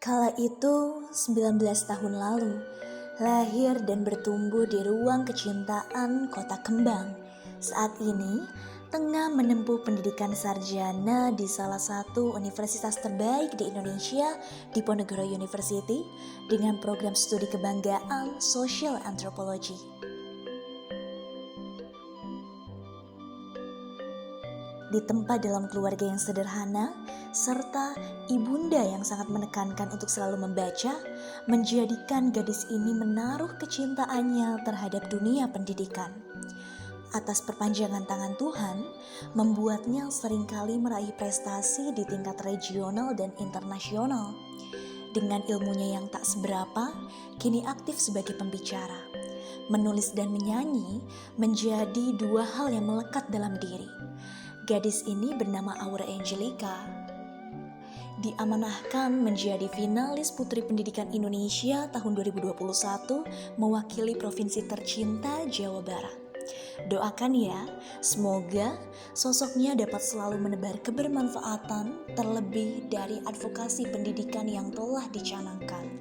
Kala itu 19 tahun lalu, lahir dan bertumbuh di ruang kecintaan Kota Kembang. Saat ini tengah menempuh pendidikan sarjana di salah satu universitas terbaik di Indonesia, Diponegoro University, dengan program studi kebanggaan Social Anthropology. Ditempa dalam keluarga yang sederhana, serta ibunda yang sangat menekankan untuk selalu membaca, menjadikan gadis ini menaruh kecintaannya terhadap dunia pendidikan. Atas perpanjangan tangan Tuhan, membuatnya seringkali meraih prestasi di tingkat regional dan internasional. Dengan ilmunya yang tak seberapa, kini aktif sebagai pembicara. Menulis dan menyanyi menjadi dua hal yang melekat dalam diri. Gadis ini bernama Aura Angelica. Diamanahkan menjadi finalis Putri Pendidikan Indonesia tahun 2021 mewakili provinsi tercinta Jawa Barat. Doakan ya, semoga sosoknya dapat selalu menebar kebermanfaatan terlebih dari advokasi pendidikan yang telah dicanangkan.